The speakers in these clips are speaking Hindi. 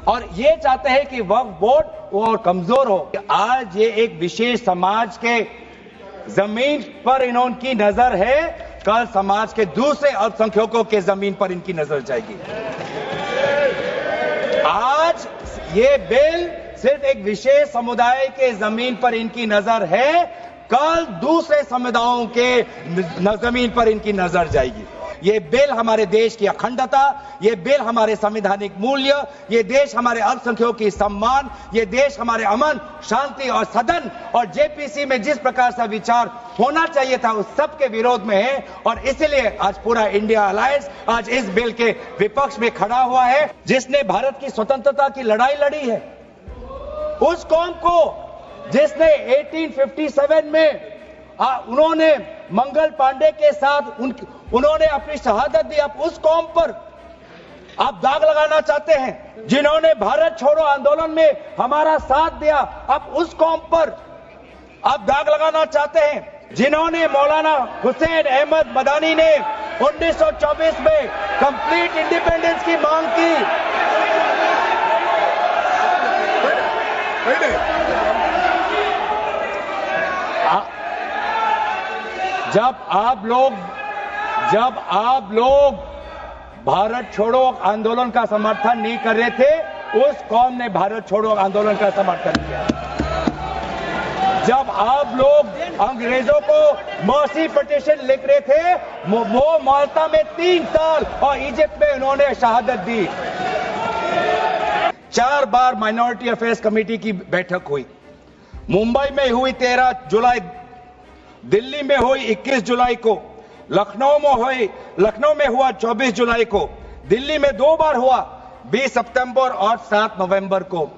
और ये चाहते हैं कि वक्फ बोर्ड और कमजोर हो। आज ये एक विशेष समाज के जमीन पर इनकी नजर है, कल समाज के दूसरे अल्पसंख्यकों के जमीन पर इनकी नजर जाएगी। आज ये बिल सिर्फ एक विशेष समुदाय के जमीन पर इनकी नजर है, कल दूसरे समुदायों के जमीन पर इनकी नजर जाएगी। ये बिल हमारे देश की अखंडता, ये बिल हमारे संवैधानिक मूल्य, ये देश हमारे अल्पसंख्यकों की सम्मान, ये देश हमारे अमन, शांति और सदन और जेपीसी में जिस प्रकार से विचार होना चाहिए था उस सब के विरोध में है। और इसलिए आज पूरा इंडिया अलायंस आज इस बिल के विपक्ष में खड़ा हुआ है। जिसने भारत की स्वतंत्रता की लड़ाई लड़ी है, उस कौम को जिसने 1857 में उन्होंने मंगल पांडे के साथ उन्होंने अपनी शहादत दी, अब उस कौम पर आप दाग लगाना चाहते हैं। जिन्होंने भारत छोड़ो आंदोलन में हमारा साथ दिया, अब उस कौम पर आप दाग लगाना चाहते हैं। जिन्होंने मौलाना हुसैन अहमद मदानी ने 1924 में कंप्लीट इंडिपेंडेंस की मांग की, जब आप लोग भारत छोड़ो आंदोलन का समर्थन नहीं कर रहे थे, उस कौम ने भारत छोड़ो आंदोलन का समर्थन किया। जब आप लोग अंग्रेजों को मर्सी पिटीशन लिख रहे थे, वो माल्टा में 3 साल और इजिप्ट में उन्होंने शहादत दी। 4 बार माइनॉरिटी अफेयर्स कमेटी की बैठक हुई। मुंबई में हुई 13 जुलाई, दिल्ली में हुई 21 जुलाई को, लखनऊ में हुआ 24 जुलाई को, दिल्ली में 2 बार हुआ 20 सितंबर और 7 नवंबर को।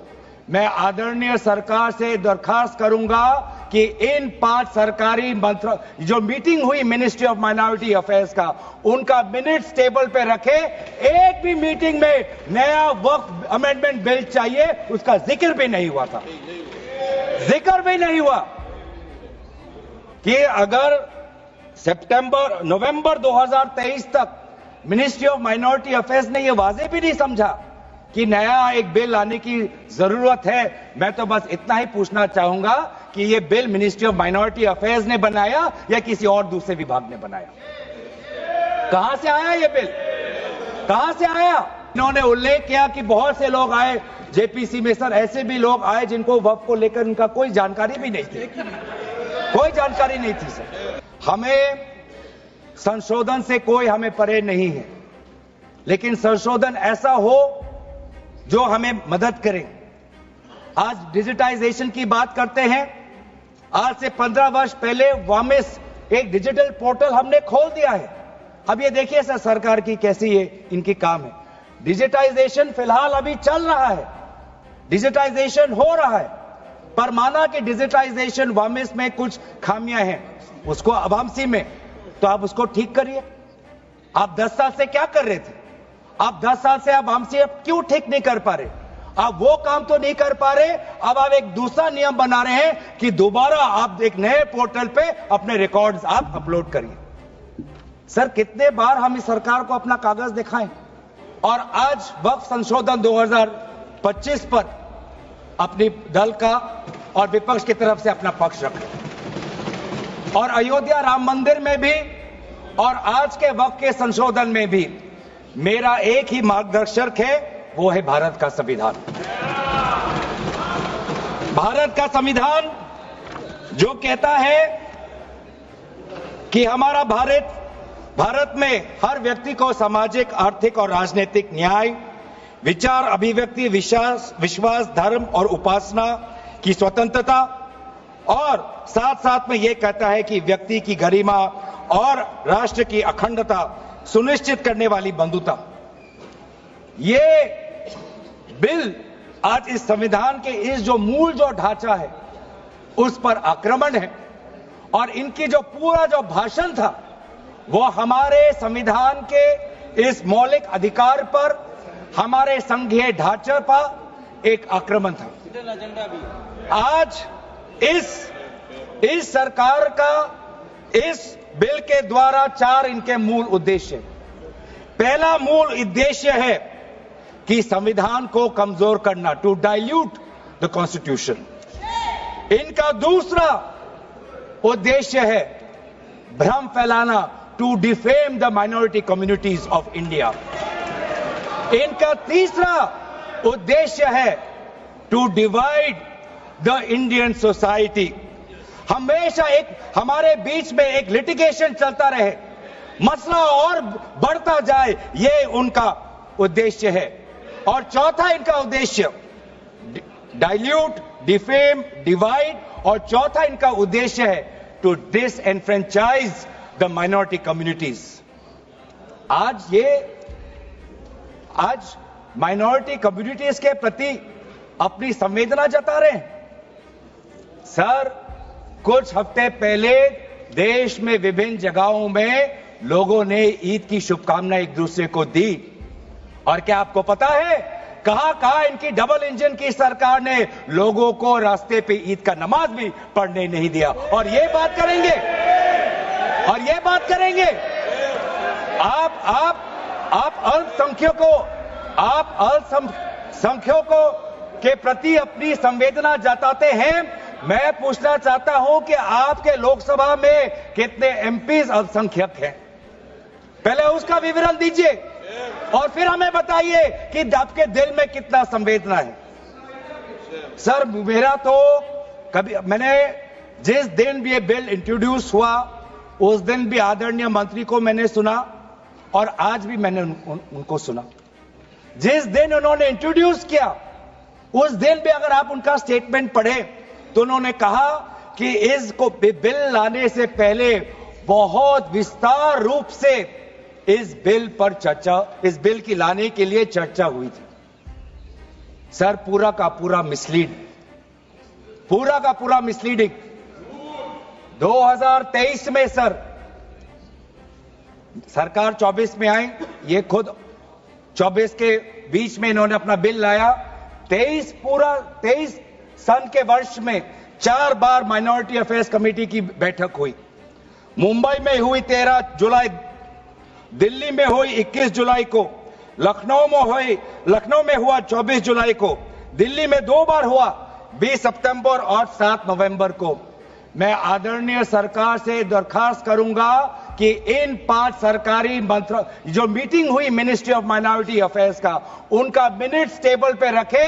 मैं आदरणीय सरकार से दरखास्त करूंगा कि इन 5 सरकारी मंत्री जो मीटिंग हुई मिनिस्ट्री ऑफ माइनॉरिटी अफेयर्स का, उनका मिनट्स टेबल पे रखे। एक भी मीटिंग में नया वक्फ अमेंडमेंट बिल चाहिए उसका जिक्र भी नहीं हुआ था, जिक्र भी नहीं हुआ कि अगर नवंबर 2023 तक मिनिस्ट्री ऑफ माइनॉरिटी अफेयर्स ने यह वाजे भी नहीं समझा कि नया एक बिल लाने की जरूरत है। मैं तो बस इतना ही पूछना चाहूंगा कि यह bill ministry of minority affairs ने बनाया या किसी और दूसरे विभाग ने बनाया? कहां से आया यह बिल, कहां से आया? इन्होंने उल्लेख किया कि बहुत से लोग आए जेपीसी में। सर, ऐसे भी लोग आए जिनको वक्फ को लेकर उनका कोई जानकारी भी नहीं थी, कोई जानकारी नहीं थी। सर, हमें संशोधन से कोई हमें परे नहीं है, लेकिन संशोधन ऐसा हो जो हमें मदद करे। आज डिजिटाइजेशन की बात करते हैं। आज से 15 वर्ष पहले वामिस एक डिजिटल पोर्टल हमने खोल दिया है। अब ये देखिए सर, सरकार की कैसी ये इनकी काम है। डिजिटाइजेशन फिलहाल अभी चल रहा है, डिजिटाइजेशन हो रहा है, पर माना कि डिजिटाइजेशन वामिस में कुछ खामियां हैं, उसको वामसी में, तो आप उसको ठीक करिए। आप 10 साल से क्या कर रहे थे? आप 10 साल से आप वामसी अब क्यों ठीक नहीं कर पा रहे? आप वो काम तो नहीं कर पा रहे, अब आप एक दूसरा नियम बना रहे हैं कि दोबारा आप एक नए पोर्टल पे अपने रिकॉर्ड्स आप अपलोड करिए। सर, कितने बार हम इस सरकार को अपना कागज दिखाएं? और आज वक्फ संशोधन 2025 पर अपनी दल का और विपक्ष की तरफ से अपना पक्ष रखें। और अयोध्या राम मंदिर में भी और आज के वक्फ के संशोधन में भी मेरा एक ही मार्गदर्शक है, वो है भारत का संविधान। भारत का संविधान जो कहता है कि हमारा भारत में हर व्यक्ति को सामाजिक, आर्थिक और राजनीतिक न्याय, विचार, अभिव्यक्ति, विश्वास, धर्म और उपासना की स्वतंत्रता, और साथ साथ में यह कहता है कि व्यक्ति की गरिमा और राष्ट्र की अखंडता सुनिश्चित करने वाली बंधुता। ये बिल आज इस संविधान के इस जो मूल जो ढांचा है उस पर आक्रमण है। और इनकी जो पूरा जो भाषण था वो हमारे संविधान के इस मौलिक अधिकार पर, हमारे संघीय ढांचे पर एक आक्रमण था। आज इस सरकार का इस बिल के द्वारा 4 इनके मूल उद्देश्य। पहला मूल उद्देश्य है कि संविधान को कमजोर करना, टू डाइल्यूट द कॉन्स्टिट्यूशन। इनका दूसरा उद्देश्य है भ्रम फैलाना, to defame the minority communities of India. इनका तीसरा उद्देश्य है to divide the Indian society. हमेशा एक हमारे बीच में एक लिटिगेशन चलता रहे, मसला और बढ़ता जाए, ये उनका उद्देश्य है। और चौथा इनका उद्देश्य डाइल्यूट, डिफेम, डिवाइड, और चौथा इनका उद्देश्य है to disenfranchise the minority communities. आज माइनॉरिटी कम्युनिटीज के प्रति अपनी संवेदना जता रहे हैं। सर, कुछ हफ्ते पहले देश में विभिन्न जगहों में लोगों ने ईद की शुभकामनाएं एक दूसरे को दी, और क्या आपको पता है कहां इनकी डबल इंजन की सरकार ने लोगों को रास्ते पे ईद का नमाज भी पढ़ने नहीं दिया। और ये बात करेंगे आप अल्पसंख्यकों के प्रति अपनी संवेदना जताते हैं। मैं पूछना चाहता हूं कि आपके लोकसभा में कितने एमपीज अल्पसंख्यक हैं? पहले उसका विवरण दीजिए और फिर हमें बताइए कि आपके दिल में कितना संवेदना है। सर, मेरा तो मैंने जिस दिन भी ये बिल इंट्रोड्यूस हुआ उस दिन भी आदरणीय मंत्री को मैंने सुना, और आज भी मैंने उनको सुना। जिस दिन उन्होंने इंट्रोड्यूस किया उस दिन भी अगर आप उनका स्टेटमेंट पढ़े तो उन्होंने कहा कि इसको बिल लाने से पहले बहुत विस्तार रूप से इस बिल की लाने के लिए चर्चा हुई थी। सर, पूरा का पूरा मिसलीडिंग। 2023 में सर सरकार 24 में आई, ये खुद 24 के बीच में इन्होंने अपना बिल लाया। 23 सन के वर्ष में 4 बार माइनॉरिटी अफेयर्स कमेटी की बैठक हुई। मुंबई में हुई 13 जुलाई, दिल्ली में हुई 21 जुलाई को, लखनऊ में हुआ 24 जुलाई को, दिल्ली में 2 बार हुआ 20 सितंबर और 7 नवंबर को। मैं आदरणीय सरकार से दरखास्त करूंगा कि इन 5 सरकारी जो मीटिंग हुई मिनिस्ट्री ऑफ माइनॉरिटी अफेयर्स का, उनका मिनट्स टेबल पे रखे।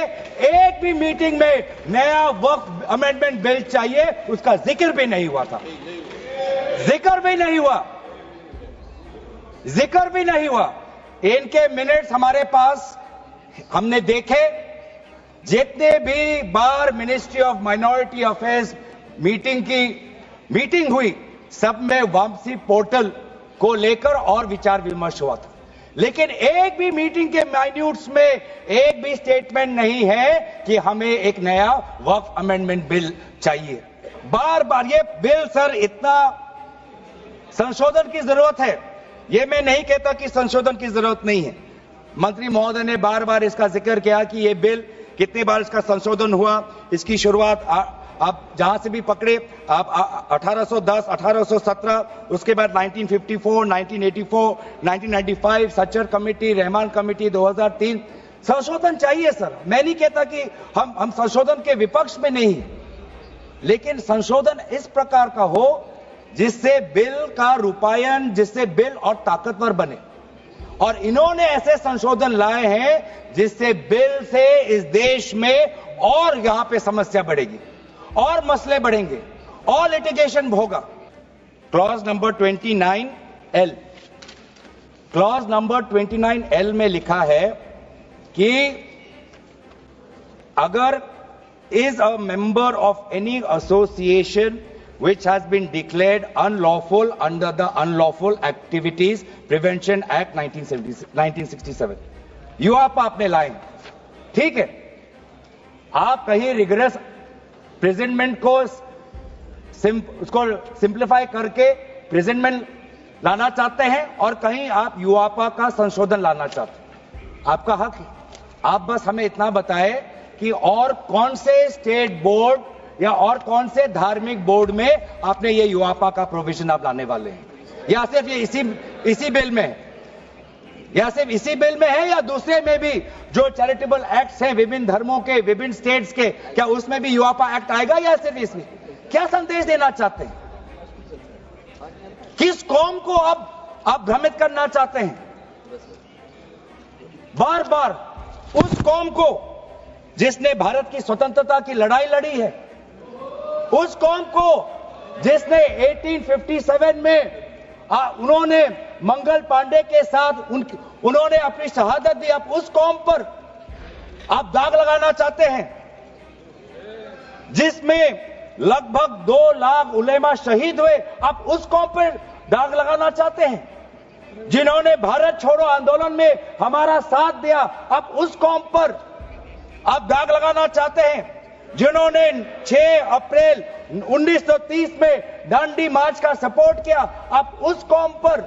एक भी मीटिंग में नया वक्फ अमेंडमेंट बिल चाहिए उसका जिक्र भी नहीं हुआ था। जिक्र भी नहीं हुआ। इनके मिनट्स हमारे पास, हमने देखे। जितने भी बार ministry of minority affairs meeting हुई, सब में वापसी पोर्टल को लेकर और विचार विमर्श हुआ था, लेकिन एक भी मीटिंग के माइन्यूट्स में एक भी स्टेटमेंट नहीं है कि हमें एक नया वक्फ अमेंडमेंट बिल चाहिए। बार बार ये बिल, सर, इतना संशोधन की जरूरत है। ये मैं नहीं कहता कि संशोधन की जरूरत नहीं है। मंत्री महोदय ने बार बार इसका जिक्र किया कि ये बिल कितनी बार इसका संशोधन हुआ। इसकी शुरुआत आप जहां से भी पकड़े, आप 1810, 1817, उसके बाद 1954, 1984, 1995, सच्चर कमेटी, रहमान कमेटी 2003। संशोधन चाहिए सर, मैं नहीं कहता कि हम संशोधन के विपक्ष में नहीं, लेकिन संशोधन इस प्रकार का हो जिससे बिल का रूपायन, जिससे बिल और ताकतवर बने। और इन्होंने ऐसे संशोधन लाए हैं जिससे बिल से इस देश में और यहां पे समस्या बढ़ेगी और मसले बढ़ेंगे और लिटिगेशन होगा। Clause number 29L, clause number 29L में लिखा है कि अगर is a member of any association which has been declared unlawful under the Unlawful Activities Prevention Act 1967, यूआपा आपने लाए, ठीक है। आप कहीं रिगरस प्रेजेंटमेंट को उसको सिंप्लीफाई करके प्रेजेंटमेंट लाना चाहते हैं और कहीं आप यूआपा का संशोधन लाना चाहते हैं, आपका हक है। आप बस हमें इतना बताएं कि और कौन से स्टेट बोर्ड या और कौन से धार्मिक बोर्ड में आपने ये यूआपा का प्रोविजन आप लाने वाले हैं, या सिर्फ ये इसी बिल में है? या सिर्फ इसी बिल में है या दूसरे में भी जो चैरिटेबल एक्ट्स हैं विभिन्न धर्मों के, विभिन्न स्टेट्स के, क्या उसमें भी युवापा एक्ट आएगा या सिर्फ इसमें? क्या संदेश देना चाहते हैं? किस कौम को आप भ्रमित करना चाहते हैं? बार बार उस कौम को जिसने भारत की स्वतंत्रता की लड़ाई लड़ी है, उस कौम को जिसने 1857 में उन्होंने मंगल पांडे के साथ उन्होंने अपनी शहादत दी, अब उस कौम पर आप दाग लगाना चाहते हैं जिसमें लगभग 2 लाख उलेमा शहीद हुए, आप उस कौम पर दाग लगाना चाहते हैं जिन्होंने भारत छोड़ो आंदोलन में हमारा साथ दिया, आप उस कौम पर आप दाग लगाना चाहते हैं जिन्होंने 6 अप्रैल 1930 में दांडी मार्च का सपोर्ट किया, आप उस कौम पर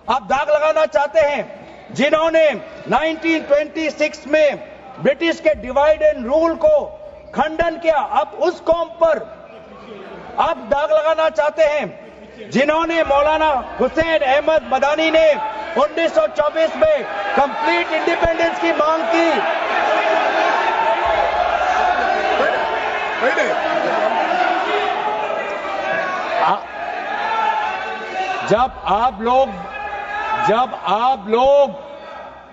आप दाग लगाना चाहते हैं जिन्होंने 1926 में ब्रिटिश के डिवाइड एंड रूल को खंडन किया, आप उस कौम पर आप दाग लगाना चाहते हैं जिन्होंने मौलाना हुसैन अहमद मदानी ने 1924 में कंप्लीट इंडिपेंडेंस की मांग की। जब आप लोग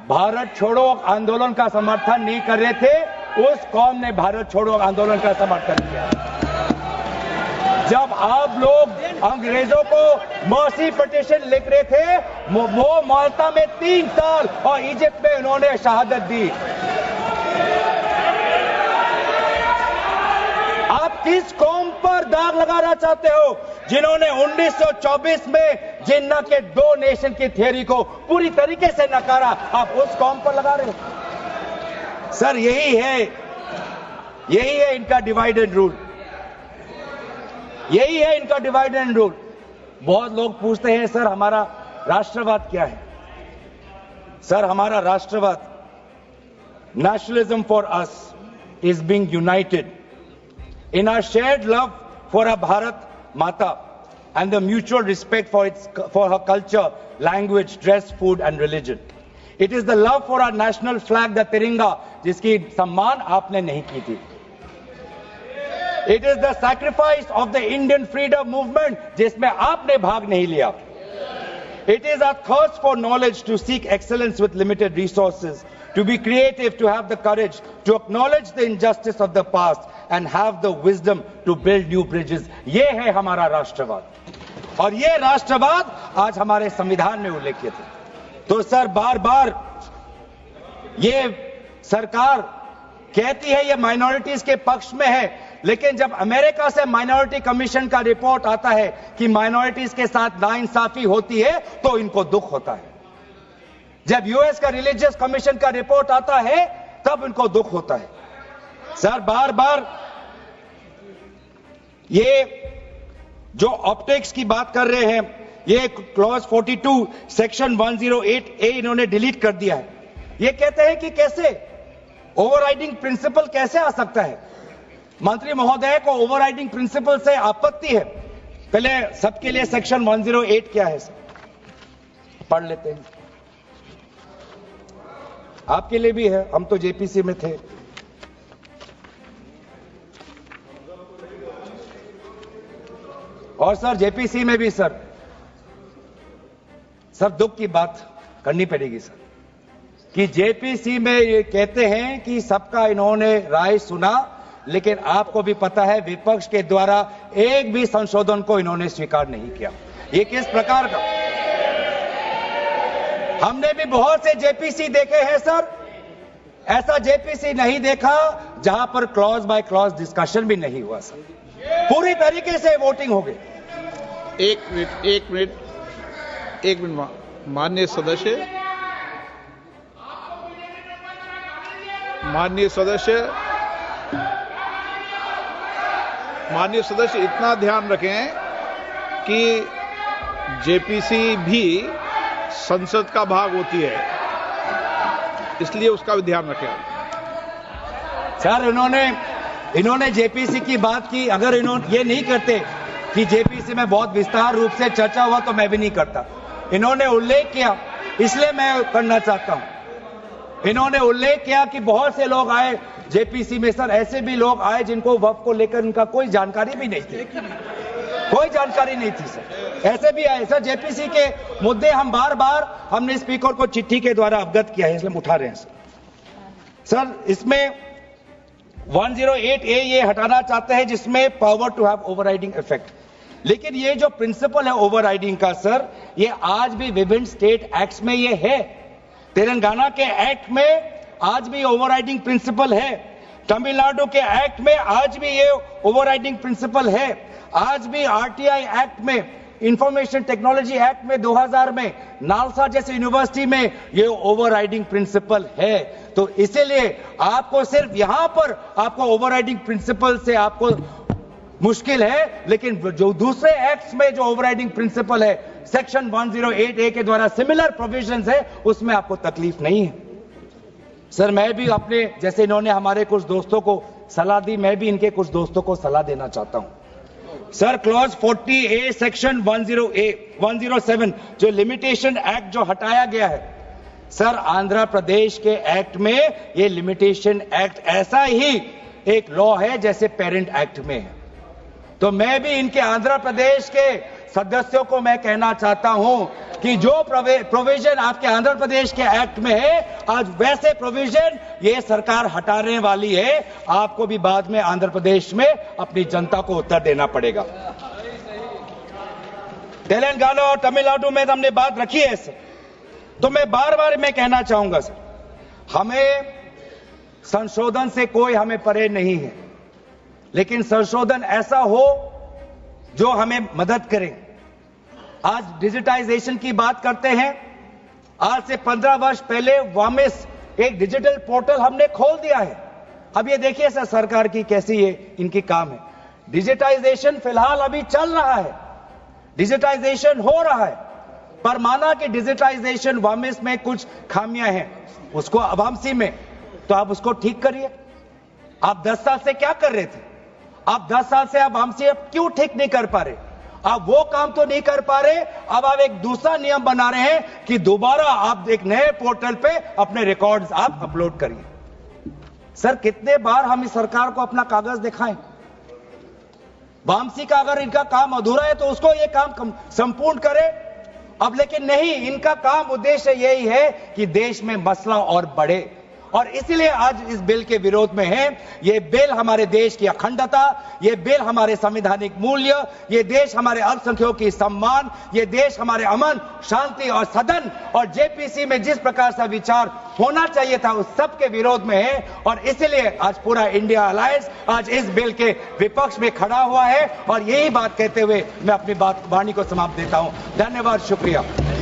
भारत छोड़ो आंदोलन का समर्थन नहीं कर रहे थे, उस कौम ने भारत छोड़ो आंदोलन का समर्थन किया। जब आप लोग अंग्रेजों को मर्सी पिटीशन लिख रहे थे, वो माल्टा में 3 साल और इजिप्ट में उन्होंने शहादत दी। आप किस कौम पर दाग लगाना चाहते हो जिन्होंने 1924 में जिन्ना के 2 नेशन की थियरी को पूरी तरीके से नकारा, आप उस कौम पर लगा रहे हो? सर यही है इनका डिवाइड एंड रूल, यही है इनका डिवाइड एंड रूल। बहुत लोग पूछते हैं सर हमारा राष्ट्रवाद क्या है? सर हमारा राष्ट्रवाद, nationalism for us is being United in our shared love for our Bharat Mata and the mutual respect for her culture, language, dress, food and religion. It is the love for our national flag, the Tiringa, जिसकी सम्मान आपने नहीं की थी. It is the sacrifice of the Indian freedom movement, जिसमें आपने भाग नहीं लिया. It is our thirst for knowledge, to seek excellence with limited resources, to be creative, to have the courage, to acknowledge the injustice of the past and have the wisdom to build new bridges. ये है हमारा राष्ट्रवाद और ये राष्ट्रवाद आज हमारे संविधान में उल्लेखित है. तो सर बार बार ये सरकार कहती है ये माइनॉरिटीज के पक्ष में है, लेकिन जब अमेरिका से माइनॉरिटी कमीशन का रिपोर्ट आता है कि माइनॉरिटीज के साथ नाइंसाफी होती है तो इनको दुख होता है. जब यूएस का रिलीजियस कमीशन का रिपोर्ट आता है तब इनको दुख होता है. सर बार बार ये जो ऑप्टिक्स की बात कर रहे हैं, ये क्लॉज 42 सेक्शन 108A इन्होंने डिलीट कर दिया है. ये कहते हैं कि कैसे ओवरराइडिंग प्रिंसिपल कैसे आ सकता है. मंत्री महोदय को ओवरराइडिंग प्रिंसिपल से आपत्ति है. पहले सबके लिए सेक्शन 108 क्या है सर पढ़ लेते हैं. आपके लिए भी है, हम तो जेपीसी में थे. और सर जेपीसी में भी सर दुख की बात करनी पड़ेगी सर कि जेपीसी में ये कहते हैं कि सबका इन्होंने राय सुना, लेकिन आपको भी पता है विपक्ष के द्वारा एक भी संशोधन को इन्होंने स्वीकार नहीं किया. ये किस प्रकार का? हमने भी बहुत से जेपीसी देखे हैं सर, ऐसा जेपीसी नहीं देखा जहां पर क्लॉज बाय क्लॉज डिस्कशन भी नहीं हुआ सर. पूरी तरीके से वोटिंग हो गई. एक मिनट माननीय सदस्य इतना ध्यान रखें कि जेपीसी भी संसद का भाग होती है, इसलिए उसका भी ध्यान रखें. सर इन्होंने जेपीसी की बात की. अगर इन्होंने ये नहीं करते कि जेपीसी में बहुत विस्तार रूप से चर्चा हुआ तो मैं भी नहीं करता. इन्होंने उल्लेख किया इसलिए मैं करना चाहता हूं। इन्होंने उल्लेख किया कि बहुत से लोग आए जेपीसी में। सर, ऐसे भी लोग आए जिनको वक्फ को लेकर उनका कोई जानकारी भी नहीं थी, कोई जानकारी नहीं थी सर। ऐसे भी आए सर। जेपीसी के मुद्दे हम बार बार हमने स्पीकर को चिट्ठी के द्वारा अवगत किया है, इसलिए हम उठा रहे हैं सर। इसमें 108A ये हटाना चाहते हैं जिसमें power to have overriding effect. लेकिन ये जो प्रिंसिपल है ओवरराइडिंग का सर, ये आज भी विभिन्न स्टेट एक्ट्स में ये है। तेलंगाना के एक्ट में आज भी ओवरराइडिंग प्रिंसिपल है, तमिलनाडु के एक्ट में आज भी ये ओवरराइडिंग प्रिंसिपल है, आज भी आरटीआई एक्ट में, इंफॉर्मेशन टेक्नोलॉजी एक्ट में 2000 में, नालसा जैसे यूनिवर्सिटी में ये ओवरराइडिंग प्रिंसिपल है। तो इसीलिए आपको सिर्फ यहां पर आपको ओवरराइडिंग प्रिंसिपल से आपको मुश्किल है, लेकिन जो दूसरे एक्ट्स में जो ओवरराइडिंग प्रिंसिपल है सेक्शन 108A के द्वारा सिमिलर प्रोविजंस है, उसमें आपको तकलीफ नहीं है। सर, मैं भी अपने जैसे इन्होंने हमारे कुछ दोस्तों को सलाह दी, मैं भी इनके कुछ दोस्तों को सलाह देना चाहता हूं। सर, क्लॉज 40A सेक्शन 107 जो लिमिटेशन एक्ट जो हटाया गया है सर, आंध्र प्रदेश के एक्ट में ये लिमिटेशन एक्ट ऐसा ही एक लॉ है जैसे पेरेंट एक्ट में है। तो मैं भी इनके आंध्र प्रदेश के सदस्यों को मैं कहना चाहता हूं कि जो प्रोविजन आपके आंध्र प्रदेश के एक्ट में है, आज वैसे प्रोविजन ये सरकार हटाने वाली है। आपको भी बाद में आंध्र प्रदेश में अपनी जनता को उत्तर देना पड़ेगा। तेलंगाना और तमिलनाडु में हमने बात रखी है सर, तो मैं बार बार मैं कहना चाहूंगा सर, हमें संशोधन से कोई हमें परे नहीं है, लेकिन संशोधन ऐसा हो जो हमें मदद करे। आज डिजिटाइजेशन की बात करते हैं। आज से 15 वर्ष पहले वामिस एक डिजिटल पोर्टल हमने खोल दिया है। अब ये देखिए सर, सरकार की कैसी ये इनकी काम है। डिजिटाइजेशन फिलहाल अभी चल रहा है, डिजिटाइजेशन हो रहा है, पर माना कि डिजिटाइजेशन वामिस में कुछ खामियां हैं, उसको अवामसी में, तो आप उसको ठीक करिए। आप 10 साल से क्या कर रहे थे? आप 10 साल से आप हमसे क्यों ठीक नहीं कर पा रहे? आप वो काम तो नहीं कर पा रहे, अब आप एक दूसरा नियम बना रहे हैं कि दोबारा आप एक नए पोर्टल पे अपने रिकॉर्ड्स आप अपलोड करिए। सर, कितने बार हम इस सरकार को अपना कागज दिखाएं? वामसी का अगर इनका काम अधूरा है तो उसको ये काम संपूर्ण करे। अब लेकिन नहीं, इनका काम उद्देश्य यही है कि देश में मसला और बढ़े, और इसीलिए आज इस बिल के विरोध में है। ये बिल हमारे देश की अखंडता, ये बिल हमारे संवैधानिक मूल्य, ये देश हमारे अल्पसंख्यकों की सम्मान, ये देश हमारे अमन, शांति और सदन और जेपीसी में जिस प्रकार से विचार होना चाहिए था उस सब के विरोध में है। और इसीलिए आज पूरा इंडिया अलायंस आज इस बिल के विपक्ष में खड़ा हुआ है। और यही बात कहते हुए मैं अपनी वाणी को समाप्त देता हूं। धन्यवाद, शुक्रिया।